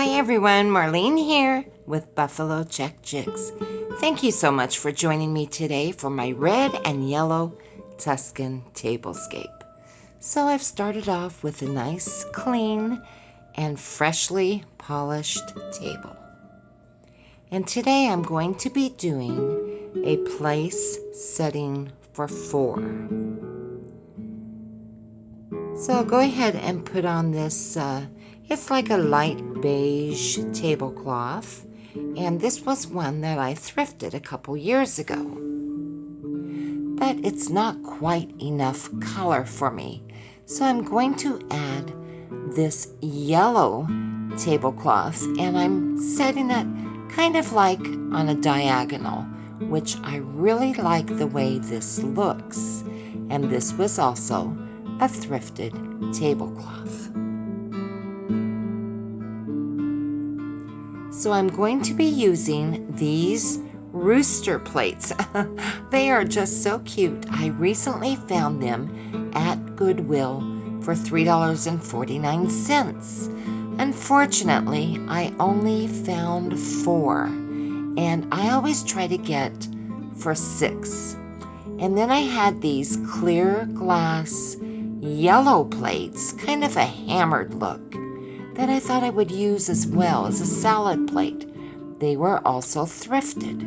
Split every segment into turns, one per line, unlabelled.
Hi everyone, Marlene here with Buffalo Check Jigs. Thank you so much for joining me today for my red and yellow Tuscan tablescape. So I've started off with a nice, clean, and freshly polished table. And today I'm going to be doing a place setting for 4. So I'll go ahead and put on this, it's like a light beige tablecloth, and this was one that I thrifted a couple years ago. But it's not quite enough color for me, so I'm going to add this yellow tablecloth, and I'm setting it kind of like on a diagonal, which I really like the way this looks, and this was also a thrifted tablecloth. So I'm going to be using these Rooster plates. They are just so cute. I recently found them at Goodwill for $3.49. Unfortunately, I only found 4, and I always try to get for 6. And then I had these clear glass yellow plates, kind of a hammered look, that I thought I would use as well as a salad plate. They were also thrifted.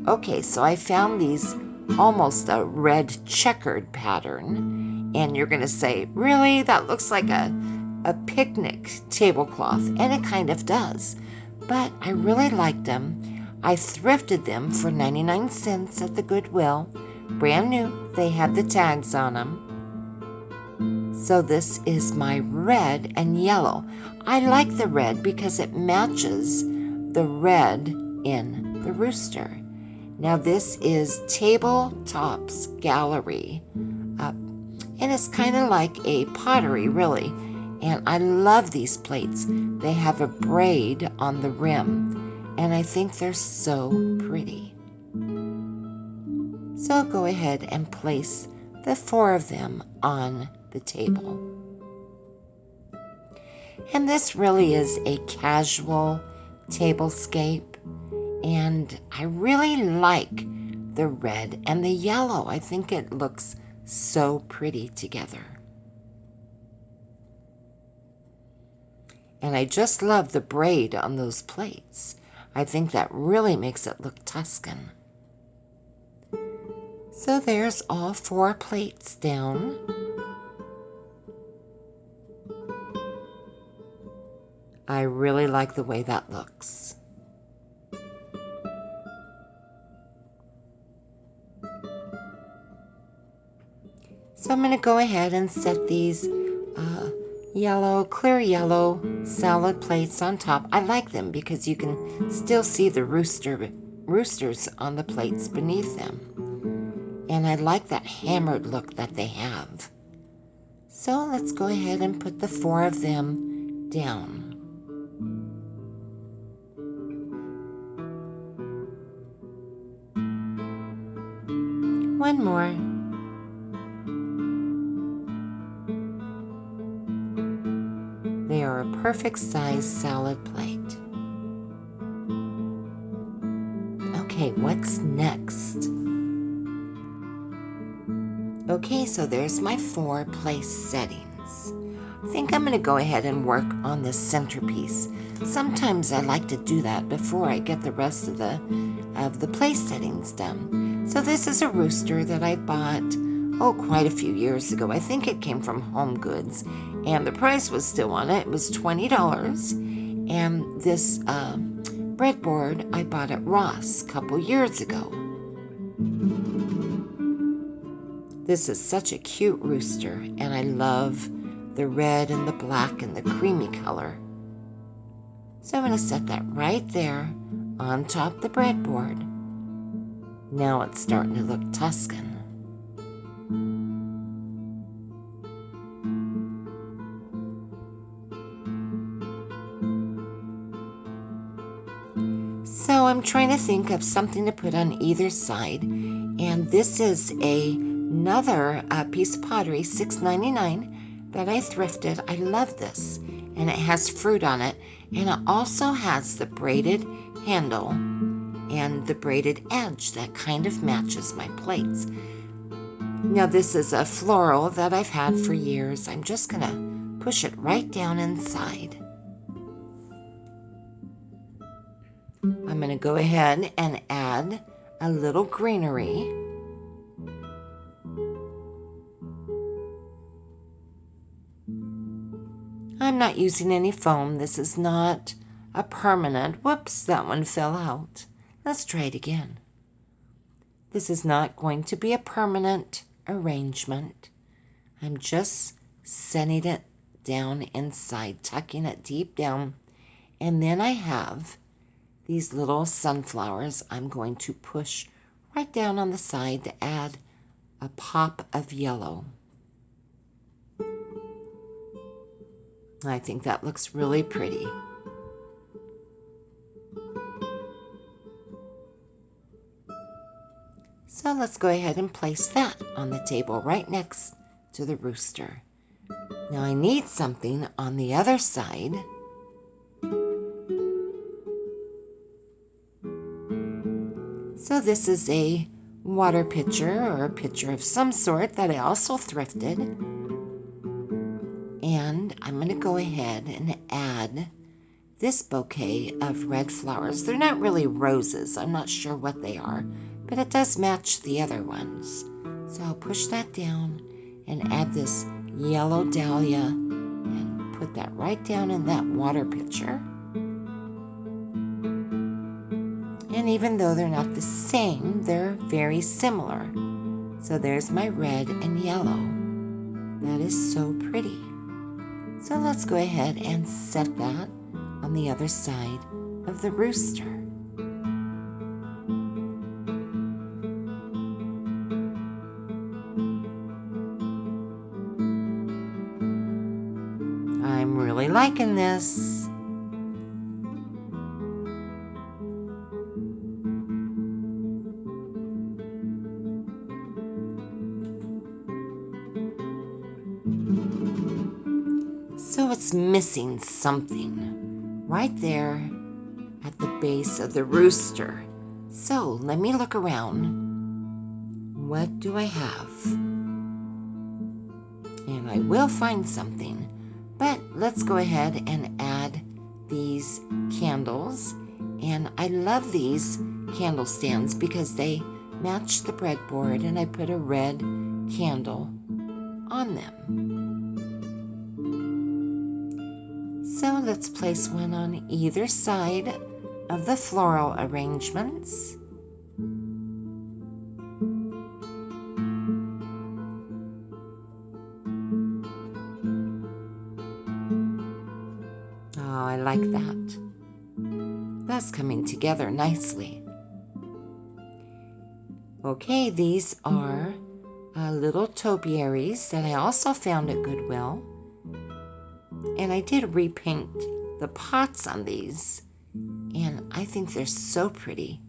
Okay, so I found these almost a red checkered pattern, and you're going to say, really? That looks like a picnic tablecloth, and it kind of does. But I really liked them. I thrifted them for 99 cents at the Goodwill. Brand new. They had the tags on them. So this is my red and yellow. I like the red because it matches the red in the Rooster. Now this is Tabletops Gallery. And it's kind of like a pottery, really. And I love these plates. They have a braid on the rim, and I think they're so pretty. So I'll go ahead and place the 4 of them on the table. And this really is a casual tablescape, and I really like the red and the yellow. I think it looks so pretty together. And I just love the braid on those plates. I think that really makes it look Tuscan. So there's all 4 plates down. I really like the way that looks. So I'm going to go ahead and set these clear yellow salad plates on top. I like them because you can still see the roosters on the plates beneath them. And I like that hammered look that they have. So let's go ahead and put the 4 of them down. One more. They are a perfect size salad plate. Okay, what's next? Okay, so there's my 4 place settings. I think I'm going to go ahead and work on this centerpiece. Sometimes I like to do that before I get the rest of the place settings done. So this is a rooster that I bought, quite a few years ago. I think it came from Home Goods, and the price was still on it. It was $20. And this breadboard I bought at Ross a couple years ago. This is such a cute rooster, and I love the red and the black and the creamy color. So I'm going to set that right there on top of the breadboard. Now it's starting to look Tuscan. So I'm trying to think of something to put on either side, and this is another piece of pottery, $6.99, that I thrifted. I love this, and it has fruit on it, and it also has the braided handle and the braided edge that kind of matches my plates. Now this is a floral that I've had for years. I'm just going to push it right down inside. I'm going to go ahead and add a little greenery. I'm not using any foam. This is not a permanent. Whoops, that one fell out. Let's try it again. This is not going to be a permanent arrangement. I'm just setting it down inside, tucking it deep down. And then I have these little sunflowers I'm going to push right down on the side to add a pop of yellow. I think that looks really pretty. So let's go ahead and place that on the table right next to the rooster. Now I need something on the other side. So this is a water pitcher or a pitcher of some sort that I also thrifted. And I'm going to go ahead and add this bouquet of red flowers. They're not really roses. I'm not sure what they are, but it does match the other ones. So I'll push that down and add this yellow dahlia and put that right down in that water pitcher. And even though they're not the same, they're very similar. So there's my red and yellow. That is so pretty. So let's go ahead and set that on the other side of the rooster. I'm really liking this. So it's missing something right there at the base of the rooster. So let me look around. What do I have? And I will find something, but let's go ahead and add these candles. And I love these candle stands because they match the breadboard, and I put a red candle on them. So let's place one on either side of the floral arrangements. Oh, I like that. That's coming together nicely. Okay, these are little topiaries that I also found at Goodwill. And I did repaint the pots on these, and I think they're so pretty.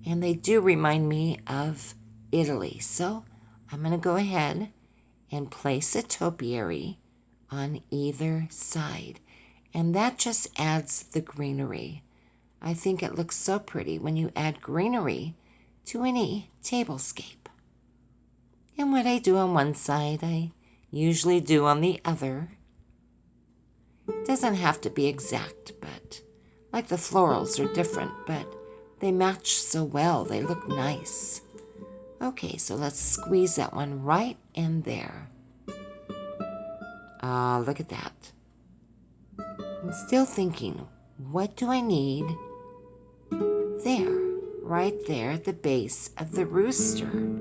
And they do remind me of Italy. So I'm going to go ahead and place a topiary on either side. And that just adds the greenery. I think it looks so pretty when you add greenery to any tablescape. And what I do on one side, I usually do on the other. It doesn't have to be exact, but like the florals are different, but they match so well. They look nice. Okay, so let's squeeze that one right in there. Ah, look at that. I'm still thinking, what do I need there, right there at the base of the rooster?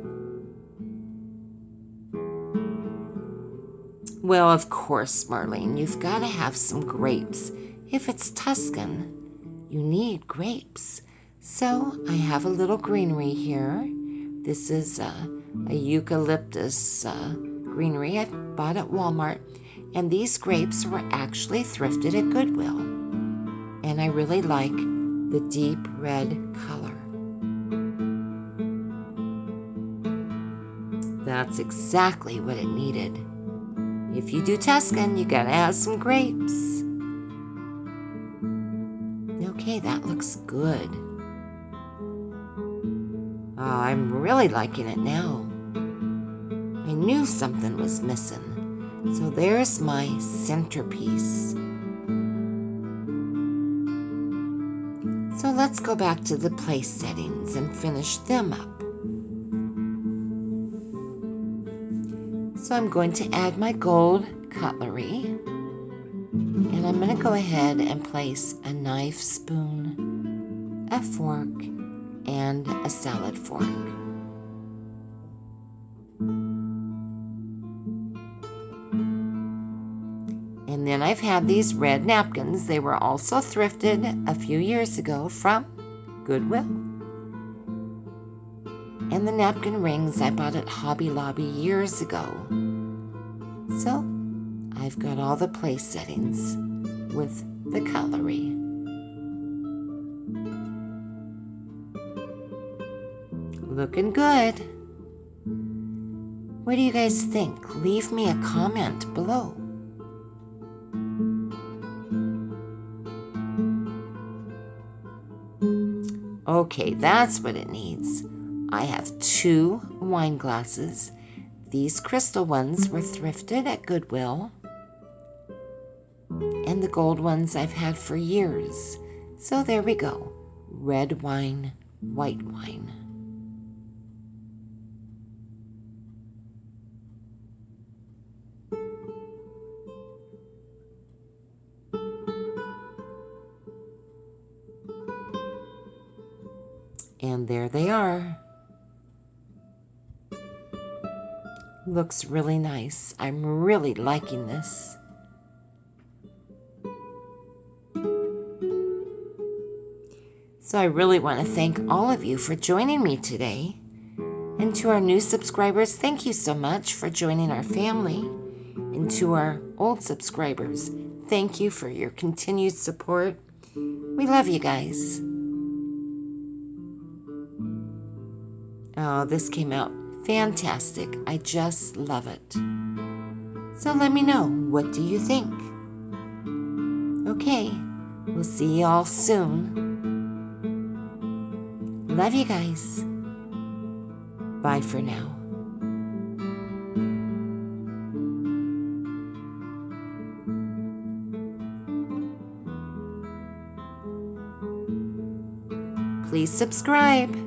Well, of course, Marlene, you've got to have some grapes. If it's Tuscan, you need grapes. So I have a little greenery here. This is a eucalyptus greenery I bought at Walmart. And these grapes were actually thrifted at Goodwill. And I really like the deep red color. That's exactly what it needed. If you do Tuscan, you gotta have some grapes. Okay, that looks good. Oh, I'm really liking it now. I knew something was missing. So there's my centerpiece. So let's go back to the place settings and finish them up. So I'm going to add my gold cutlery. And I'm going to go ahead and place a knife, spoon, a fork, and a salad fork. And then I've had these red napkins. They were also thrifted a few years ago from Goodwill. And the napkin rings I bought at Hobby Lobby years ago. So I've got all the place settings with the cutlery. Looking good. What do you guys think? Leave me a comment below. Okay, that's what it needs. I have 2 wine glasses. These crystal ones were thrifted at Goodwill. And the gold ones I've had for years. So there we go. Red wine, white wine. And there they are. Looks really nice. I'm really liking this. So I really want to thank all of you for joining me today. And to our new subscribers, thank you so much for joining our family. And to our old subscribers, thank you for your continued support. We love you guys. Oh, this came out fantastic. I just love it. So let me know, what do you think? Okay, we'll see you all soon. Love you guys. Bye for now. Please subscribe.